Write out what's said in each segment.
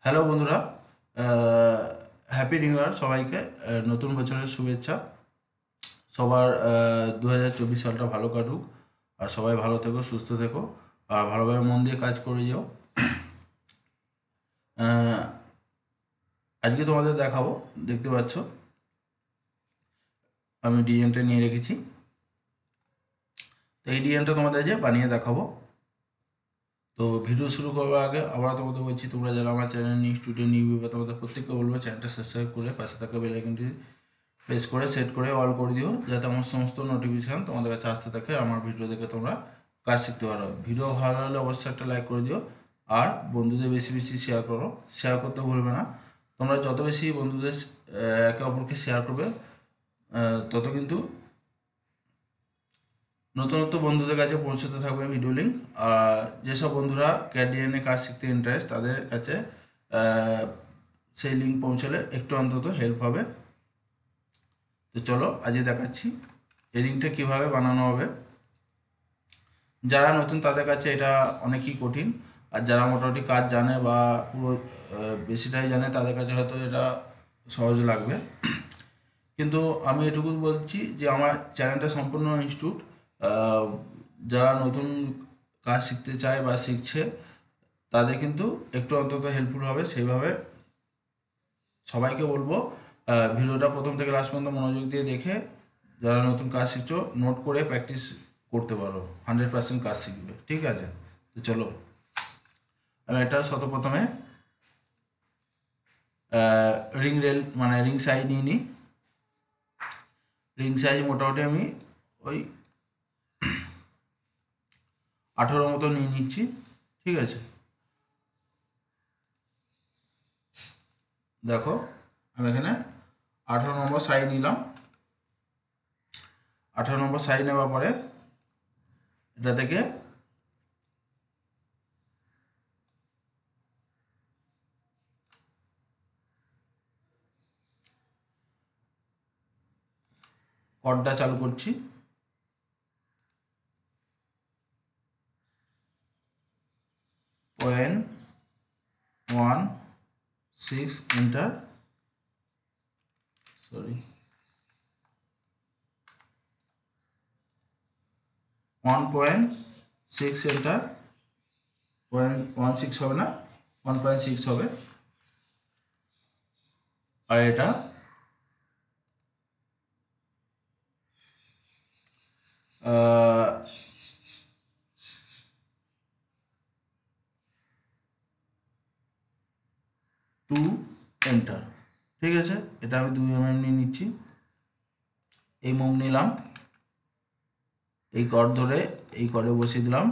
Hello বন্ধুরা, happy new year সবাইকে। নতুন বছরের শুভেচ্ছা। সবার 2024 সালটা ভালো কাটুক, আর সবাই ভালো থেকো, সুস্থ থেকো, আর ভালোভাবে মন দিয়ে কাজ করে যাও। আহ, আজকে তোমাদের দেখাবো, দেখতে পাচ্ছ আমি ডিজাইনটা নিয়ে রেখেছি। তো এই ডিজাইনটা তোমাদের যে বানিয়ে দেখাবো। তো ভিডিও শুরু করার আগে আবার তোমাদের বলছি, তোমরা যারা আমার channel new student new viewer, তোমাদের প্রত্যেককে বলবো চ্যানেলটা সাবস্ক্রাইব করে পাশে থাকা বেল আইকনটি প্রেস করে সেট করে অল করে দিও, যাতে আমার সমস্ত নোটিফিকেশান তোমাদের কাছে আসতে থাকে। আমার ভিডিও দেখে তোমরা কাজ শিখতে পারো। ভিডিও ভালো লাগলে অবশ্যই একটা লাইক করে দিও, আর বন্ধুদের বেশি বেশি শেয়ার করো। শেয়ার করতে ভুলবে না। তোমরা যত বেশি বন্ধুদের একে অপরকে শেয়ার করবে, তত কিন্তু নতুনত্ব বন্ধুদের কাছে পৌঁছতে থাকবে ভিডিও লিঙ্ক। আর যেসব বন্ধুরা ক্যাডিএনে কাজ শিখতে ইন্টারেস্ট, তাদের কাছে সেই লিঙ্ক পৌঁছালে একটু অন্তত হেল্প হবে। তো চলো আজকে দেখাচ্ছি এই লিঙ্কটা কীভাবে বানানো হবে। যারা নতুন তাদের কাছে এটা অনেকই কঠিন, আর যারা মোটামুটি কাজ জানে বা পুরো বেশিটাই জানে, তাদের কাছে হয়তো এটা সহজ লাগবে। কিন্তু আমি এটুকু বলছি যে আমার চ্যানেলটা সম্পূর্ণ ইনস্টিটিউট। যারা নতুন কাজ শিখতে চায় বা শিখছে, তাদের কিন্তু একটু অন্তত হেল্পফুল হবে। সেইভাবে সবাইকে বলবো, ভিডিওটা প্রথম থেকে লাস্ট পর্যন্ত মনোযোগ দিয়ে দেখে যারা নতুন কাজ শিখছো নোট করে প্র্যাকটিস করতে পারো, 100% কাজ শিখবে। ঠিক আছে, তো চলো আমি এটা প্রথমে রিং সাইজ নিয়ে নিই। রিং সাইজ মোটামুটি আমি ওই 18 মতো নিয়ে নিচ্ছি। ঠিক আছে, দেখো আমি এখানে 18 নম্বর সাইজ নিলাম। 18 নম্বর সাইজ নেওয়ার পরে এটা থেকে কর্ডটা চালু করছি। Point 1 6 enter, sorry 1.6 enter. 0.16 হবে না, 1.6 হবে। আর এটা 2 এন্টার। ঠিক আছে, এটা আমি 2 নিয়ে নিচ্ছি। এই মোম নিলাম, এই কর্ড ধরে এই কর্ডে বসিয়ে দিলাম,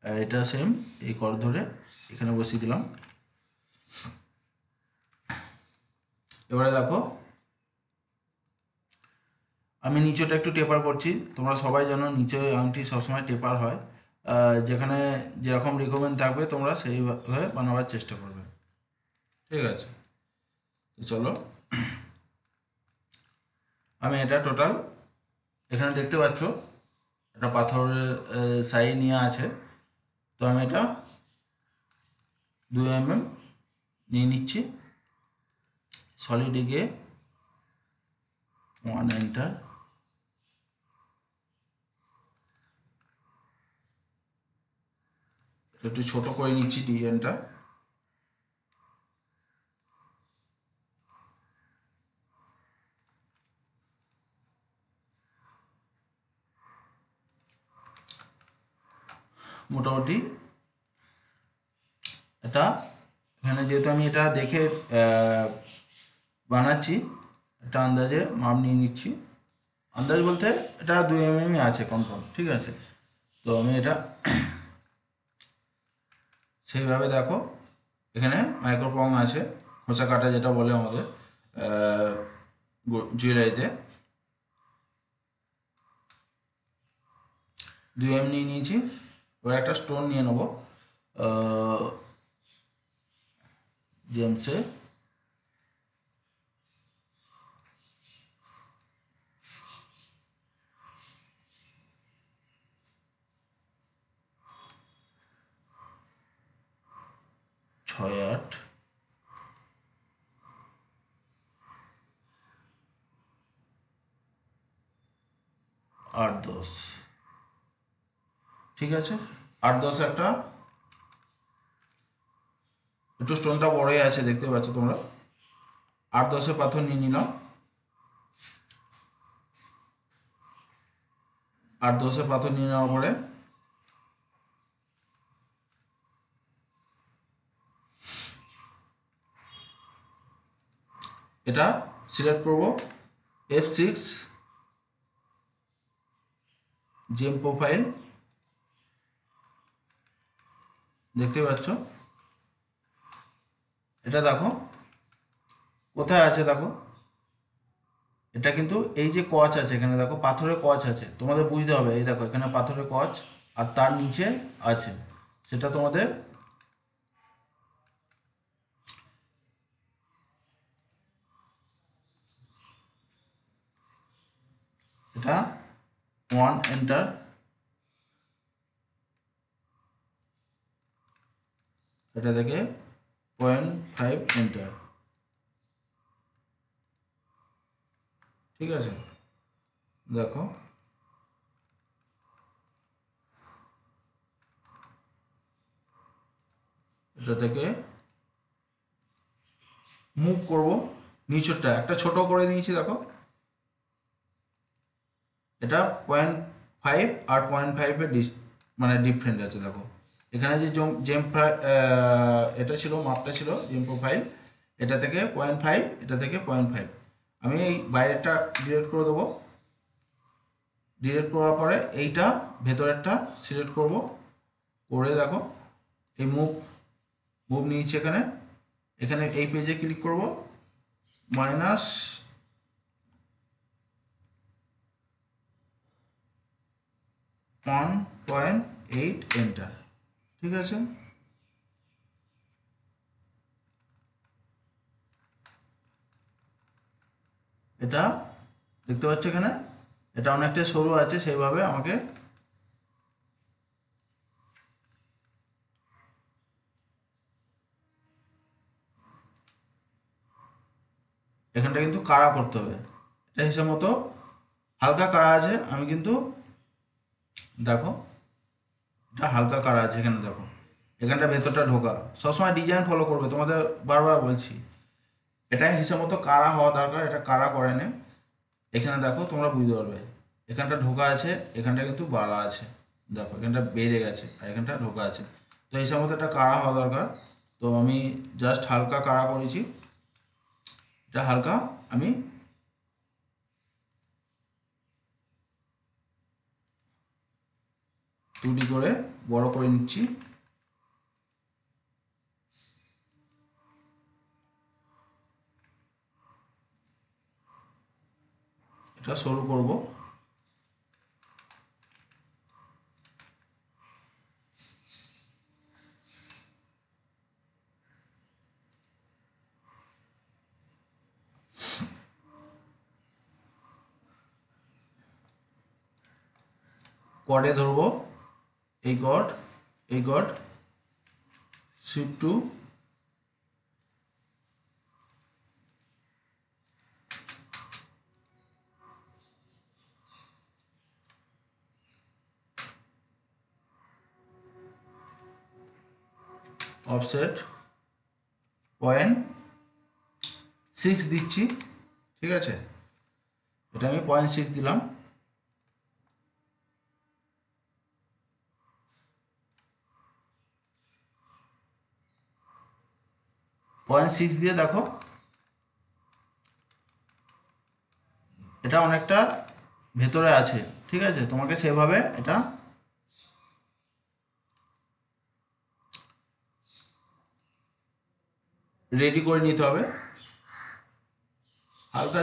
আর এটা সেম এই কর্ড ধরে এখানে বসিয়ে দিলাম। এবারে দেখো আমি নিচেটা একটু টেপার করছি। তোমরা সবাই জানো নিচে আংটি সবসময় টেপার হয়। যেখানে যেরকম রিকমেন্ড থাকবে তোমরা সেইভাবে বানাবার চেষ্টা করবে। ঠিক আছে, তো চলো আমি এটা টোটাল এখানে দেখতে পাচ্ছ একটা পাথরের সাইজ নিয়ে আছে। তো আমি এটা 2 নিয়ে নিচ্ছি। সলিডে গিয়ে 1 এন্টার। একটু ছোট করে নিচ্ছি ডিজাইনটা। মোটামুটি এটা এখানে যেহেতু আমি এটা দেখে বানাচ্ছি, এটা আন্দাজে মাপ নিয়ে নিচ্ছি। আন্দাজ বলতে এটা 2 আছে কনফার্ম। ঠিক আছে, তো আমি এটা সেইভাবে দেখো এখানে মাইক্রোপং আছে, খোঁচা কাটা যেটা বলে আমাদের জুয়েলারিতে। 2 নিয়ে নিয়েছি। এবার একটা স্টোন নিয়ে নেবো জেমসে। ছয় 8 8 10, ঠিক আছে। 8 10 একটা, একটু স্টোনটা বড়ই আছে দেখতে পাচ্ছ তোমরা। 8 10 পাথর নিয়ে নিলাম। 8 10 পাথর নিয়ে নেওয়ার পরে এটা সিলেক্ট করব, F6 জেম প্রোফাইল, দেখতে পাচ্ছ। এটা দেখো কোথায় আছে, দেখো এটা কিন্তু এই যে কচ আছে এখানে, দেখো পাথরের কচ আছে, তোমাদের বুঝতে হবে। এই দেখো এখানে পাথরের কচ আর তার নিচে আছে, সেটা তোমাদের এটা 1 এন্টার, এটা থেকে 0.5 এন্টার, ঠিক আছে। দেখো এটা থেকে মুভ করব, নিচেরটা একটা ছোট করে দিয়েছি, দেখো এটা 0.5 আর 0.5 মানে ডিফারেন্ট আছে। দেখো এখানে যে জেম এটা ছিল, মাপটা ছিল জেম প্রোফাইল, এটা থেকে 0.5, এটা থেকে 0.5। আমি এই বাইরেরটা ডিলিট করে দেবো। ডিলিট করার পরে এইটা ভেতরেরটা সিলেক্ট করব, করে দেখো এই মুভ নিয়েছি এখানে। এখানে এই পেজে ক্লিক করব, -1.8 এন্টার, ঠিক আছে। এটা দেখতে পাচ্ছ এখানে, এটা অনেকটা সরু আছে, সেইভাবে আমাকে এখানটা কিন্তু কাড়া করতে হবে। এটা হিসাব মতো হালকা কাড়া আছে, আমি কিন্তু দেখো এটা হালকা কাড়া আছে এখানে, দেখো এখানটা ভেতরটা ঢোকা। সবসময় ডিজাইন ফলো করবে, তোমাদের বারবার বলছি। এটা হিসাব মতো কাড়া হওয়া দরকার, এটা কাড়া করে নে। এখানে দেখো তোমরা বুঝতে পারবে, এখানটা ঢোকা আছে, এখানটা কিন্তু বাড়া আছে, দেখো এখানটা বেড়ে গেছে আর এখানটা ঢোকা আছে। তো হিসাব মতো এটা কাড়া হওয়া দরকার। তো আমি জাস্ট হালকা কাড়া করেছি, এটা হালকা আমি দুটি করে বড় করে নিচ্ছি। এটা সরু করব। কর্ডে ধরবো, এই কর্ড, এই কর্ড, শিফট টু, অফসেট 0.6 দিচ্ছি, ঠিক আছে। এটা আমি 0.6 দিলাম। 0.6 দিয়ে দেখো এটা অনেকটা ভেতরে আছে, ঠিক আছে। তোমাকে সেভাবে এটা রেডি করে নিতে হবে, হালকা